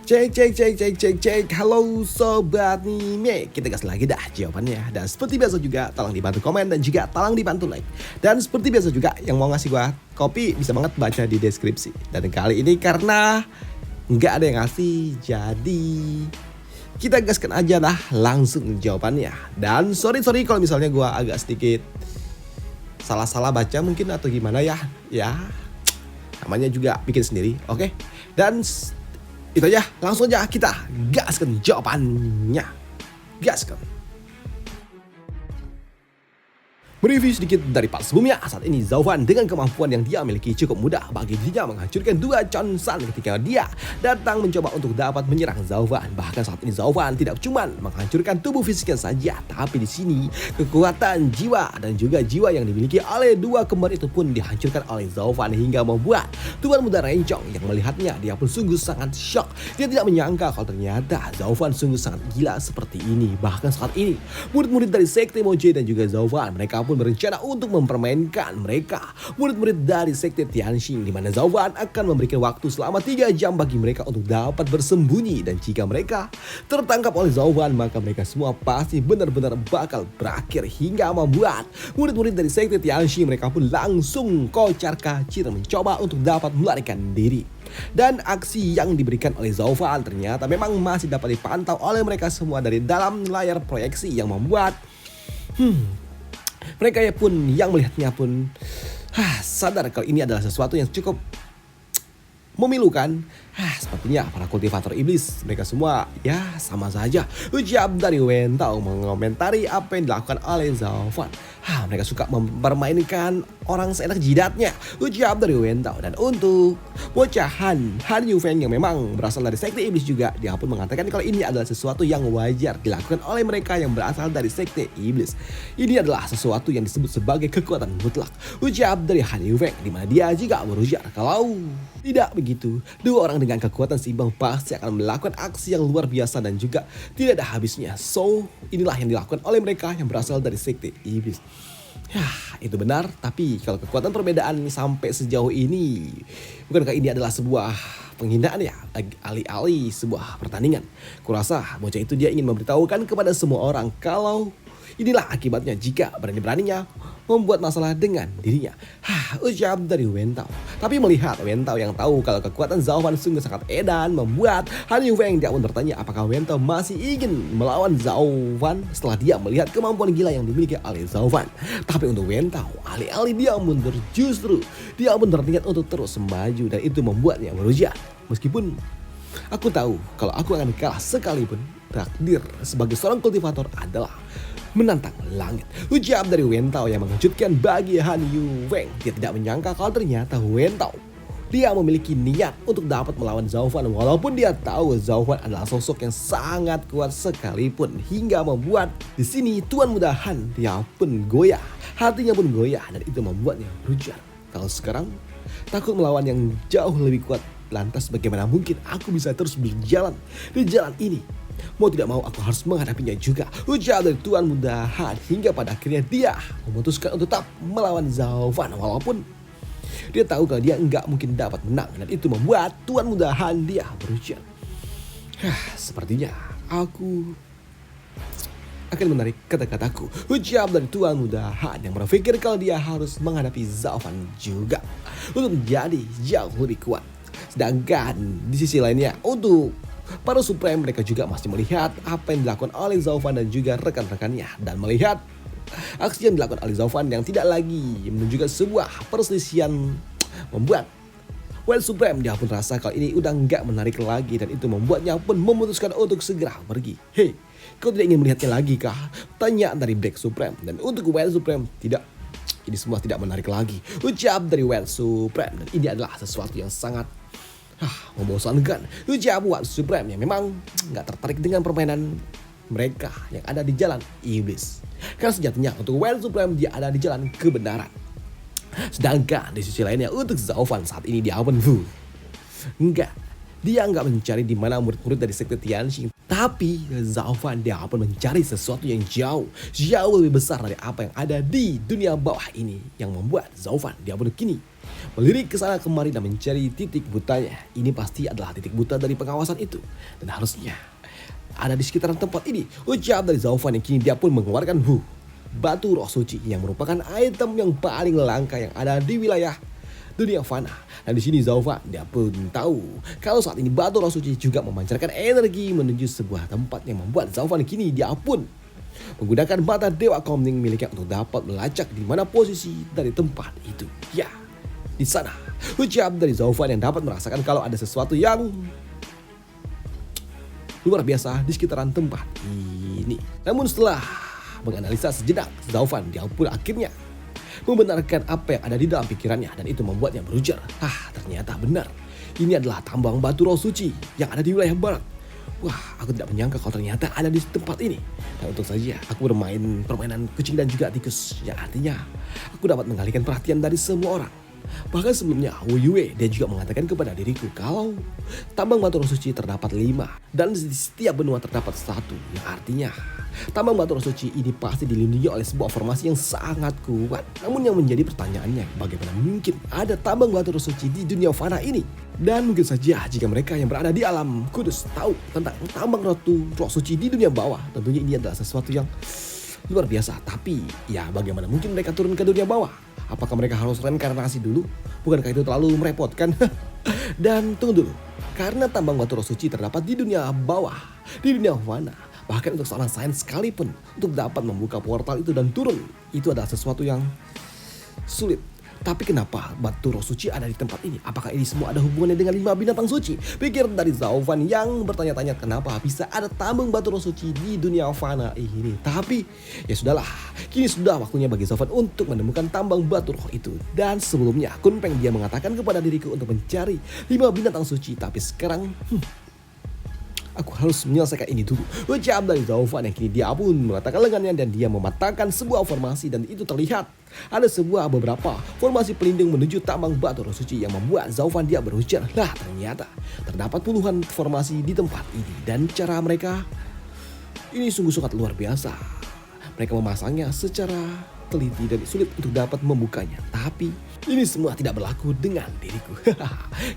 Cek cek cek cek cek cek. Halo sobat Mime, kita gas lagi dah jawabannya. Dan seperti biasa juga tolong dibantu komen dan juga tolong dibantu like. Dan seperti biasa juga yang mau ngasih gua kopi bisa banget baca di deskripsi. Dan kali ini karena nggak ada yang ngasih, jadi kita gaskan aja lah langsung jawabannya. Dan sorry kalau misalnya gua agak sedikit salah-salah baca mungkin atau gimana ya. Ya namanya juga bikin sendiri, oke? Dan itu aja, langsung aja kita gaskan jawabannya. Gaskan. Mereview sedikit dari part sebelumnya, saat ini Zaufan dengan kemampuan yang dia miliki cukup mudah bagi dirinya menghancurkan dua Chonsan ketika dia datang mencoba untuk dapat menyerang Zaufan. Bahkan saat ini Zaufan tidak cuma menghancurkan tubuh fisiknya saja, tapi di sini kekuatan jiwa dan juga jiwa yang dimiliki oleh dua kembar itu pun dihancurkan oleh Zaufan hingga membuat Tuan Muda Rencong yang melihatnya dia pun sungguh sangat shock. Dia tidak menyangka kalau ternyata Zaufan sungguh sangat gila seperti ini. Bahkan saat ini murid-murid dari Sekte Moje dan juga Zaufan mereka pun berencana untuk mempermainkan mereka murid-murid dari Sekte Tianxing, di mana Zaufan akan memberikan waktu selama 3 jam bagi mereka untuk dapat bersembunyi, dan jika mereka tertangkap oleh Zaufan maka mereka semua pasti benar-benar bakal berakhir hingga membuat murid-murid dari Sekte Tianxing mereka pun langsung kocar kacir mencoba untuk dapat melarikan diri. Dan aksi yang diberikan oleh Zaufan ternyata memang masih dapat dipantau oleh mereka semua dari dalam layar proyeksi yang membuat mereka pun yang melihatnya pun sadar kalau ini adalah sesuatu yang cukup memilukan. Sepertinya para kultivator iblis mereka semua ya sama saja. Ucap dari Wentao mengomentari apa yang dilakukan oleh Zaufan. Mereka suka mempermainkan orang seenak jidatnya. Ucap dari Wentao. Dan untuk bocah Han Yufeng yang memang berasal dari Sekte Iblis juga, dia pun mengatakan kalau ini adalah sesuatu yang wajar dilakukan oleh mereka yang berasal dari Sekte Iblis. Ini adalah sesuatu yang disebut sebagai kekuatan mutlak. Ucap dari Han Yufeng, di mana dia juga berujar kalau tidak begitu, dua orang dengan kekuatan seimbang pasti akan melakukan aksi yang luar biasa dan juga tidak ada habisnya. So, inilah yang dilakukan oleh mereka yang berasal dari Sekte Iblis. Itu benar, tapi kalau kekuatan perbedaan sampai sejauh ini, bukankah ini adalah sebuah penghinaan ya, alih-alih sebuah pertandingan? Kurasa bocah itu dia ingin memberitahukan kepada semua orang kalau inilah akibatnya jika berani-beraninya membuat masalah dengan dirinya. Ucap dari Wentao. Tapi melihat Wentao yang tahu kalau kekuatan Zaufan sungguh sangat edan, membuat Han Yufeng dia pun bertanya apakah Wentao masih ingin melawan Zaufan setelah dia melihat kemampuan gila yang dimiliki oleh Zaufan. Tapi untuk Wentao, alih-alih dia mundur, justru dia pun berniat untuk terus maju, dan itu membuatnya berujar, meskipun aku tahu kalau aku akan kalah sekalipun, takdir sebagai seorang kultivator adalah menantang langit. Ucap dari Wentao yang mengejutkan bagi Han Yufeng. Dia tidak menyangka kalau ternyata Wentao dia memiliki niat untuk dapat melawan Zaufan, walaupun dia tahu Zaufan adalah sosok yang sangat kuat sekalipun, hingga membuat di sini Tuan Muda Han dia pun goyah, hatinya pun goyah, dan itu membuatnya berujar kalau sekarang takut melawan yang jauh lebih kuat. Lantas bagaimana mungkin aku bisa terus berjalan di jalan ini? Mau tidak mau aku harus menghadapinya juga. Ujar dari Tuan Muda Han, hingga pada akhirnya dia memutuskan untuk tetap melawan Zaufan walaupun dia tahu kalau dia enggak mungkin dapat menang, dan itu membuat Tuan Muda Han dia berujar, sepertinya aku akan menarik kata-kataku. Ucap dari Tuan Muda Han yang berpikir kalau dia harus menghadapi Zaufan juga untuk menjadi jauh lebih kuat. Sedangkan di sisi lainnya untuk para Supreme mereka juga masih melihat apa yang dilakukan oleh Zaufan dan juga rekan-rekannya, dan melihat aksi yang dilakukan oleh Zaufan yang tidak lagi menunjukkan sebuah perselisihan, membuat Supreme dia pun rasa kalau ini udah nggak menarik lagi, dan itu membuatnya pun memutuskan untuk segera pergi. Kau tidak ingin melihatnya lagi kah? Tanya dari Black Supreme. Dan untuk Supreme, tidak, ini semua tidak menarik lagi. Ucap dari Supreme, dan ini adalah sesuatu yang sangat membosankan. Ucap Supreme yang memang nggak tertarik dengan permainan mereka yang ada di jalan iblis. Karena sejatinya untuk Supreme dia ada di jalan kebenaran. Sedangkan di sisi lainnya untuk Zaufan saat ini dia pun dia nggak mencari di mana murid-murid dari Sekte Tianxing, tapi Zaufan dia pun mencari sesuatu yang jauh lebih besar dari apa yang ada di dunia bawah ini, yang membuat Zaufan dia pun kini melirik ke sana kemari dan mencari titik butanya. Ini pasti adalah titik buta dari pengawasan itu. Dan harusnya ada di sekitaran tempat ini. Ucap dari Zaufan yang kini dia pun mengeluarkan batu roh suci yang merupakan item yang paling langka yang ada di wilayah dunia fana. Dan di sini Zaufan dia pun tahu kalau saat ini batu roh suci juga memancarkan energi menuju sebuah tempat yang membuat Zaufan kini dia pun menggunakan mata dewa komning miliknya untuk dapat melacak di mana posisi dari tempat itu. Ya, di sana. Ucap dari Zaufan yang dapat merasakan kalau ada sesuatu yang luar biasa di sekitaran tempat ini. Namun setelah menganalisa sejenak, Zaufan dia pun akhirnya membenarkan apa yang ada di dalam pikirannya dan itu membuatnya berujar. Ternyata benar. Ini adalah tambang batu roh suci yang ada di wilayah barat. Wah, aku tidak menyangka kalau ternyata ada di tempat ini. Dan untung saja aku bermain permainan kucing dan juga tikus. Yang artinya aku dapat mengalihkan perhatian dari semua orang. Bahkan sebelumnya Wu Yue dia juga mengatakan kepada diriku kalau tambang batu roh suci terdapat 5 dan di setiap benua terdapat 1, yang artinya tambang batu roh suci ini pasti dilindungi oleh sebuah formasi yang sangat kuat. Namun yang menjadi pertanyaannya, bagaimana mungkin ada tambang batu roh suci di dunia fana ini? Dan mungkin saja jika mereka yang berada di alam kudus tahu tentang tambang roh suci di dunia bawah, tentunya ini adalah sesuatu yang luar biasa. Tapi ya bagaimana mungkin mereka turun ke dunia bawah? Apakah mereka harus reinkarnasi dulu? Bukankah itu terlalu merepotkan? Dan tunggu dulu, karena tambang batu roh suci terdapat di dunia bawah, di dunia fana. Bahkan untuk seorang sains sekalipun untuk dapat membuka portal itu dan turun, itu adalah sesuatu yang sulit. Tapi kenapa batu roh suci ada di tempat ini? Apakah ini semua ada hubungannya dengan 5 binatang suci? Pikir dari Zaufan yang bertanya-tanya kenapa bisa ada tambang batu roh suci di dunia fana ini. Tapi ya sudahlah, kini sudah waktunya bagi Zaufan untuk menemukan tambang batu roh itu. Dan sebelumnya Kunpeng dia mengatakan kepada diriku untuk mencari 5 binatang suci. Tapi sekarang aku harus menyelesaikan ini dulu. Ucap dari Zaufan yang kini dia pun meletakkan lengannya dan dia mematahkan sebuah formasi dan itu terlihat ada beberapa formasi pelindung menuju tambang batu roh suci yang membuat Zaufan dia berujar. Ternyata terdapat puluhan formasi di tempat ini dan cara mereka ini sungguh sangat luar biasa. Mereka memasangnya secara teliti dan sulit untuk dapat membukanya. Tapi ini semua tidak berlaku dengan diriku.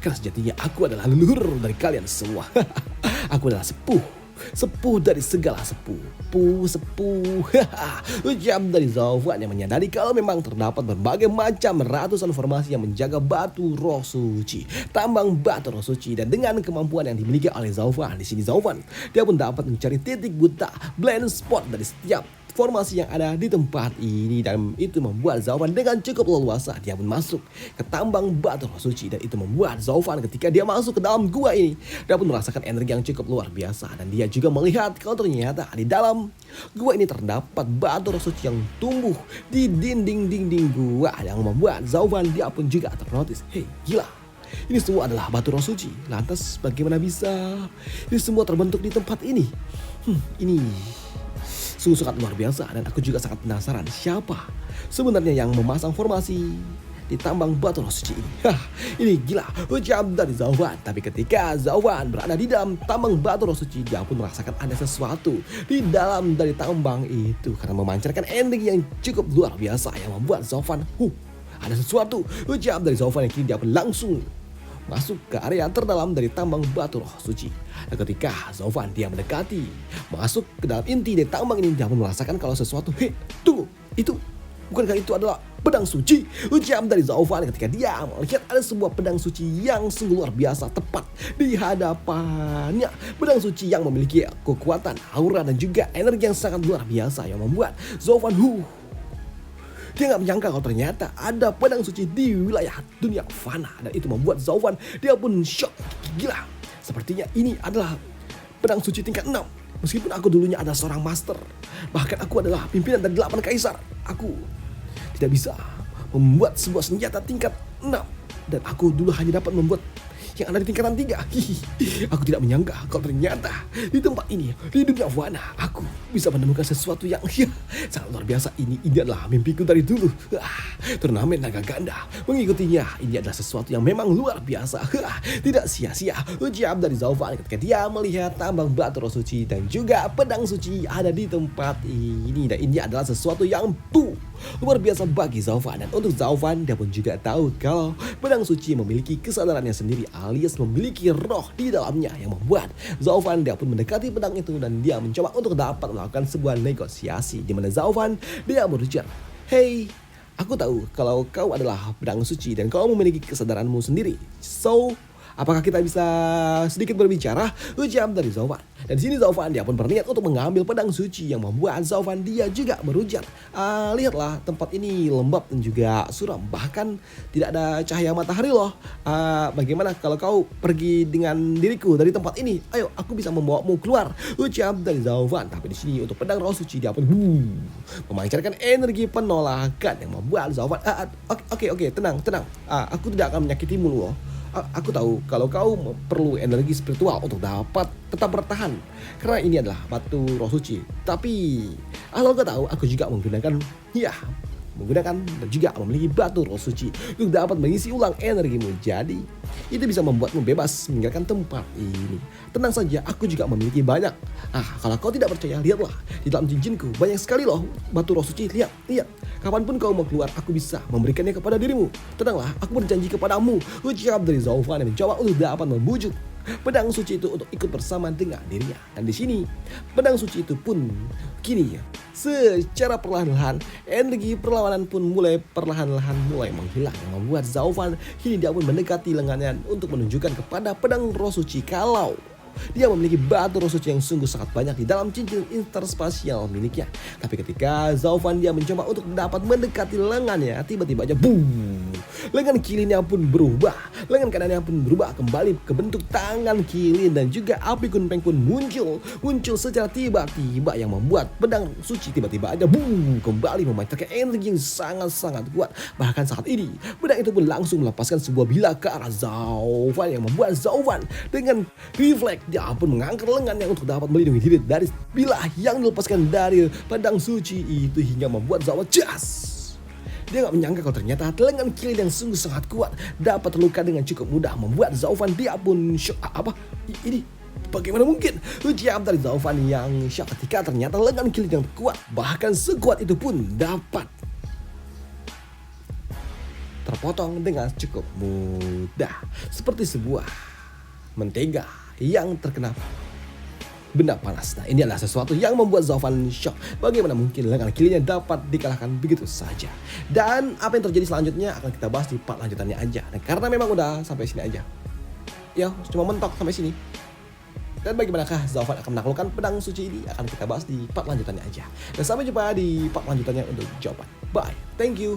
Karena sejatinya aku adalah leluhur dari kalian semua. Aku adalah sepuh dari segala sepuh. Ucap dari Zaufan yang menyadari kalau memang terdapat berbagai macam ratusan formasi yang menjaga batu roh suci, tambang batu roh suci, dan dengan kemampuan yang dimiliki oleh Zaufan, di sini Zaufan dia pun dapat mencari titik buta, blind spot dari setiap formasi yang ada di tempat ini dan itu membuat Zaufan dengan cukup leluasa dia pun masuk ke tambang batu roh suci dan itu membuat Zaufan ketika dia masuk ke dalam gua ini dia pun merasakan energi yang cukup luar biasa dan dia juga melihat kalau ternyata di dalam gua ini terdapat batu roh suci yang tumbuh di dinding gua yang membuat Zaufan dia pun juga ternotis. Hei, gila. Ini semua adalah batu roh suci. Lantas bagaimana bisa ini semua terbentuk di tempat ini? Ini sungguh sangat luar biasa dan aku juga sangat penasaran siapa sebenarnya yang memasang formasi di tambang batu roh suci ini. Ini gila, ucap dari Zaufan. Tapi ketika Zaufan berada di dalam tambang batu roh suci, dia pun merasakan ada sesuatu di dalam dari tambang itu karena memancarkan energi yang cukup luar biasa yang membuat Zaufan ada sesuatu. Ucap dari Zaufan yang kini dia pun langsung masuk ke area terdalam dari tambang batu roh suci. Dan ketika Zaufan dia mendekati masuk ke dalam inti dari tambang ini, dia pun merasakan kalau sesuatu, tunggu, itu bukankah itu adalah pedang suci? Ucap dari Zaufan ketika dia melihat ada sebuah pedang suci yang sungguh luar biasa tepat di hadapannya. Pedang suci yang memiliki kekuatan, aura dan juga energi yang sangat luar biasa yang membuat Zaufan dia gak menyangka kalau ternyata ada pedang suci di wilayah dunia fana. Dan itu membuat Zaufan dia pun shock. Gila, sepertinya ini adalah pedang suci tingkat 6. Meskipun aku dulunya adalah seorang master, bahkan aku adalah pimpinan dari 8 kaisar, aku tidak bisa membuat sebuah senjata tingkat 6. Dan aku dulu hanya dapat membuat yang ada di tingkatan 3. Aku tidak menyangka kalau ternyata di tempat ini, di dunia fana, aku bisa menemukan sesuatu yang Sangat luar biasa, ini adalah mimpiku dari dulu. Turnamen naga ganda, mengikutinya ini adalah sesuatu yang memang luar biasa. Tidak sia-sia ucap dari Zaufan ketika dia melihat tambang batu roh suci dan juga pedang suci ada di tempat ini. Dan ini adalah sesuatu yang luar biasa bagi Zaufan. Dan untuk Zaufan, dia pun juga tahu kalau pedang suci memiliki kesadarannya sendiri alias memiliki roh di dalamnya yang membuat Zaufan dia pun mendekati pedang itu dan dia mencoba untuk dapat melakukan sebuah negosiasi di mana Zaufan dia berujar, "Hey, aku tahu kalau kau adalah pedang suci dan kau memiliki kesadaranmu sendiri. So, apakah kita bisa sedikit berbicara?" Ucap dari Zaufan. Dan di sini Zaufan dia pun berniat untuk mengambil pedang suci yang membuat Zaufan dia juga berujar, "Lihatlah, tempat ini lembab dan juga suram, bahkan tidak ada cahaya matahari loh. Bagaimana kalau kau pergi dengan diriku dari tempat ini? Ayo, aku bisa membawamu keluar." Ucap dari Zaufan. Tapi di sini untuk pedang roh suci dia pun memancarkan energi penolakan yang membuat Zaufan, oke, tenang. Aku tidak akan menyakitimu loh. Aku tahu kalau kau perlu energi spiritual untuk dapat tetap bertahan, karena ini adalah batu roh suci. Tapi kalau kau tahu, aku juga menggunakan dan juga memiliki batu roh suci untuk dapat mengisi ulang energimu. Jadi itu bisa membuatmu bebas meninggalkan tempat ini. Tenang saja, aku juga memiliki banyak. Kalau kau tidak percaya, lihatlah di dalam cincinku banyak sekali loh batu roh suci. Lihat. Kapanpun kau mau keluar, aku bisa memberikannya kepada dirimu. Tenanglah, aku berjanji kepadamu. Ucap dari Zaufan yang mencoba untuk dapat membujuk pedang suci itu untuk ikut bersama dengan dirinya. Dan di sini pedang suci itu pun kini secara perlahan-lahan energi perlawanan pun mulai menghilang, yang membuat Zaufan kini dia pun mendekati lengannya untuk menunjukkan kepada pedang roh suci kalau dia memiliki batu roh suci yang sungguh sangat banyak di dalam cincin interspasial miliknya. Tapi ketika Zaufan dia mencoba untuk dapat mendekati lengannya, tiba-tiba aja lengan kirinya pun berubah. Lengan kanannya pun berubah kembali ke bentuk tangan kiri dan juga api kunpeng pun muncul secara tiba-tiba yang membuat pedang suci tiba-tiba aja kembali memancarkan energi yang sangat-sangat kuat. Bahkan saat ini pedang itu pun langsung melepaskan sebuah bilah ke arah Zaufan yang membuat Zaufan dengan refleks dia pun mengangkat lengannya untuk dapat melindungi diri dari bilah yang dilepaskan dari pedang suci itu hingga membuat Zaufan dia gak menyangka kalau ternyata lengan kiri yang sungguh sangat kuat dapat terluka dengan cukup mudah, membuat Zaufan dia pun shock. Ini bagaimana mungkin? Ucap dari Zaufan yang shock ketika ternyata lengan kiri yang kuat bahkan sekuat itu pun dapat terpotong dengan cukup mudah seperti sebuah mentega yang terkena benda panas. Nah, ini adalah sesuatu yang membuat Zaufan shock. Bagaimana mungkin lengan kirinya dapat dikalahkan begitu saja. Dan apa yang terjadi selanjutnya akan kita bahas di part lanjutannya aja. Dan karena memang udah sampai sini aja, ya cuma mentok sampai sini. Dan bagaimanakah Zaufan akan menaklukkan pedang suci ini akan kita bahas di part lanjutannya aja. Dan sampai jumpa di part lanjutannya untuk jawaban. Bye, thank you.